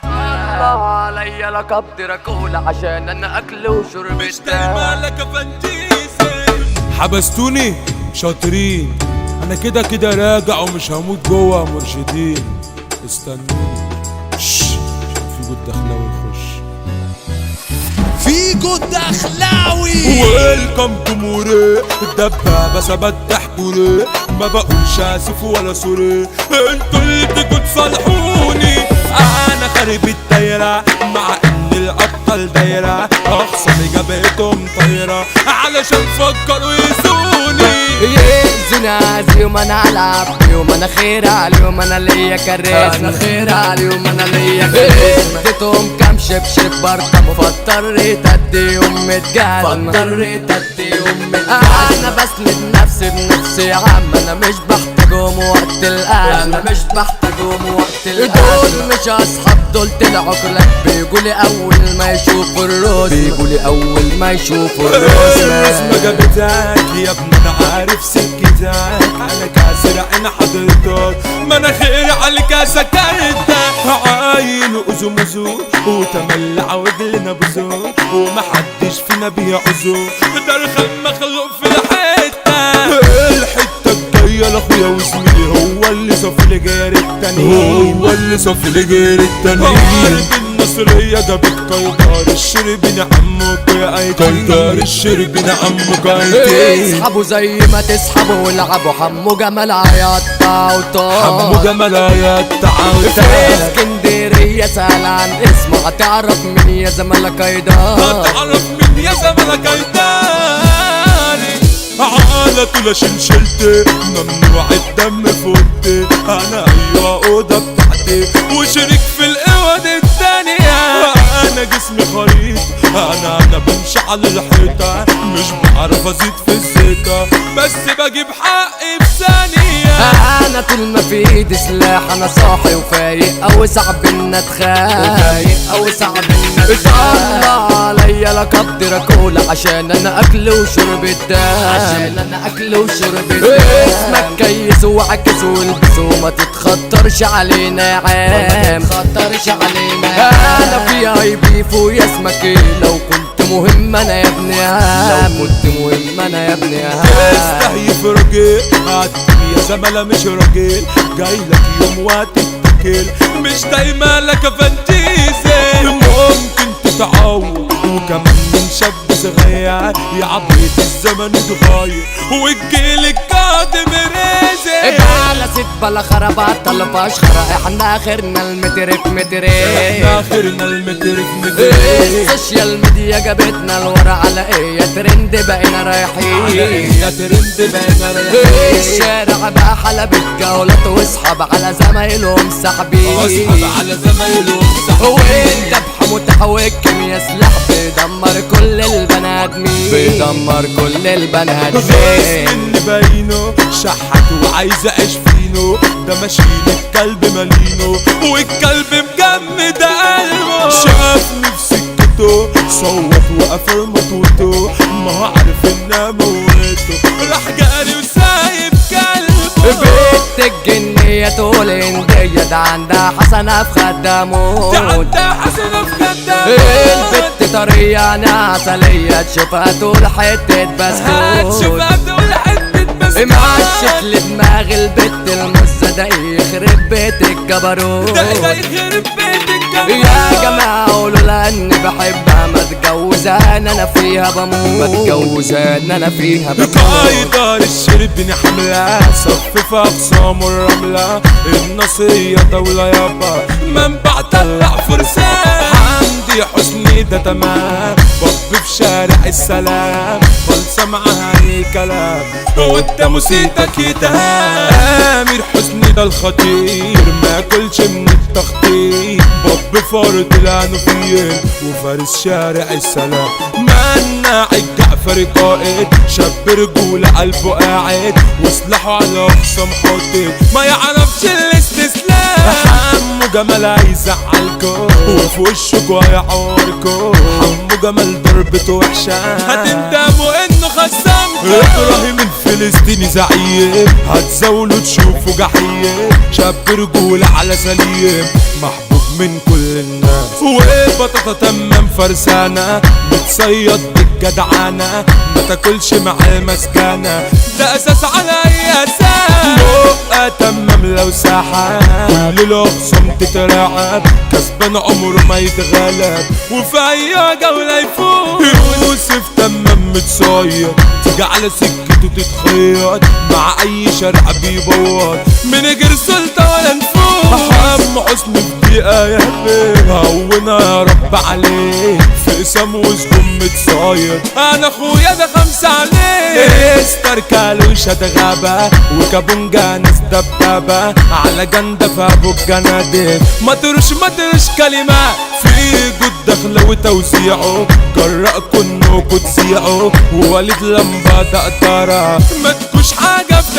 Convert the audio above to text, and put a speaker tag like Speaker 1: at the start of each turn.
Speaker 1: الله عليا لقب دراكولا عشان انا اكل وشرب
Speaker 2: مش دايما لك فانتيزي.
Speaker 3: حبستوني شاطرين، انا كده كده راجع ومش هموت جوه مرشدين. استنوني في جود دخلاوي يخش.
Speaker 2: في جود دخلاوي
Speaker 3: ويلكم جمهوري الدبابة ثبت حضوري، ما بقولش اسف ولا سوري، انتوا اللي تيجوا تصالحوني. انا خارب الدايرة مع ان الابطال دايرة، اخصامي جابتهم طايرة علشان فكروا يزوني.
Speaker 1: يأذوني عادي يوم انا العب، يوم انا خير عليهم انا ليا كريت، انا خير عليهم انا ليا كريت. اديتهم كام شبشب برطم فاضطريت اديهم متجهز، فاضطريت اديهم متجهز. انا بسند نفسي بنفسي يا عم، انا مش بحتاجهم وقت الأزمة، انا مش بحتاجهم وقت الأزمة. دول مش اصحاب، دول طلعوا كلاب، بيجولي اول ما يشوفوا الروس، بيجولي اول ما يشوفوا الروس.
Speaker 3: الرسمة جابتك يا ابني انا عارف سكتك، انا كاسر عين حضرتك ما انا خير عليك يا سكرتك. عاين وأزومزو وتملع وجلنا بزو، ومحدش فينا بيعزو، ده الخل مخلوق في الحتة الجاية لاخويا وزميلي، هو اللي صف لي غير التانيين، هو اللي صف لي غير التانيين. النصرية جابت قيدار الشربين عمك يا ايتين، قيدار الشربين عمك يا ايتين.
Speaker 1: اسحبوا زي ما تسحبوا والعبوا، حمو جمال هيقطع وطار،
Speaker 3: حمو جمال هيقطع
Speaker 1: في اسكندرية سأل عن اسمه هتعرف مين يا زمالك قيدار،
Speaker 3: هتعرف مين يا زمالك قيداري. على طول شلشلت ممنوع الدم فوتي، انا ايوه اوضه بتاعتي وشريك في الاوض التانية. انا جسمي خريط، انا بمشي على الحيطة، مش بعرف ازيد في الزيطة، بس بجيب حقي بثانية.
Speaker 1: انا طول ما في ايدي سلاح انا صاحي وفايق، او صعب ان اتخاف، او صعب ان اتخاف. الله عليا لقب دراكولا عشان انا اكل وشرب الدم، عشان انا اكل وشرب الدم. اسمك كيس وعكس والبس وما تتخطرش علينا يا عام، ما تتخطرش علينا. انا في اي بيف ويا اسمك ايه، لو كنت مهم انا يا ابني هام، لو كنت مهم انا يا ابني هام.
Speaker 3: تستهيف راجل عالدنيا يا زملاء مش راجل، جايلك يوم وهتتكل، مش دايما لك فانتيزي. ممكن تتعور وكمان من شاب صغير، يا عبيط الزمن اتغير والجيل القادم رازق.
Speaker 1: على ست بلا خرابات طلباش خرا، احنا اخرنا المترك مترين،
Speaker 3: احنا اخرنا المترك مترين.
Speaker 1: السوشيال ميديا جابتنا لورا على ايه يا ترند بقينا رايحين،
Speaker 3: يا ترند بقينا رايحين.
Speaker 1: الشارع بقى حلبة جولات واصحاب على زمايلهم ساحبين،
Speaker 3: اصحاب على زمايلهم ساحبين.
Speaker 1: والذبح متحوك كيميا سلاح بيدمر كل البني ادمين، بيدمر كل البني ادمين.
Speaker 3: اللي باينه شحت وعايز اعيش فينه، ده ماشيين الكلب مالينه والكلب مجمد قلبه. شافني في سكته صوت وقفل مطوته، ما هو عارف انها موته، راح جاري وسايب كلبه.
Speaker 1: بنت الجنية تقول هندية، ده عندها حسنة في خدامه،
Speaker 3: ده عندها حسنة في خدامه.
Speaker 1: البت طرية انا عسلية، تشوفها تقول حتة بسكوت،
Speaker 3: تشوفها تقول حتة بسكوت.
Speaker 1: معشت لدماغ البت المزة، ده يخرب بيت الجبروت،
Speaker 3: ده يخرب بيت الجبروت.
Speaker 1: يا جماعة قولوا لها اني بحبها، ما اتجوزها ان انا فيها بموت، ما اتجوزها ان انا فيها بموت.
Speaker 3: قايدة الشربين حملة صفف اقسام الرملة، النصية دولة يابا منبع طلع فرسان. حمدي حسني ده تمام، بب في شارع السلام، خلصة معاها اي كلام وانت موسيقتك يتهان. امير حسني ده الخطير ما كلش من التخطيط، بب فرد العنفيين وفارس شارع السلام. مناع الجعفري قائد، شاب رجولة قلبه قاعد، وسلاحه على اقصى محاطط، ما يعرفش الاستسلام. حمو جمال هيزعلكوا وفي وشكوا هيعوركوا، حمو جمال ضربته وحشة، هتندموا انه خصمكوا. ابراهيم الفلسطيني زعيم هتزاولوا تشوفوا جحيم شاب رجولة على سليم محبوب من كل الناس وبطاطا تمام فرسانة متصيد بالجدعانة ما تاكلش مع المسكانة ده اساس على اي اساس بقى تمام لو ساحة كل الاخصام تترعب كسبان عمره ما يتغلب وفي اي جولة يفوز يوسف تمام متصيد تيجي على سكته تتخيط مع اي شارع بيبوظ من غير سلطة ولا نفوذ حم حسن في دقيقة يا بيه هونا يا رب عليك في اسام وسجون متصايد انا اخويا ده 5 عليه استركالوش غابة وكابونجا ناس دبابة على جندة في ابو الجناديل ما تروش كلمات في جود دخلة وتوزيعه جرأكوا انكوا تذيعوا ووليد لمبة ده قطرة ما تكوش حاجة في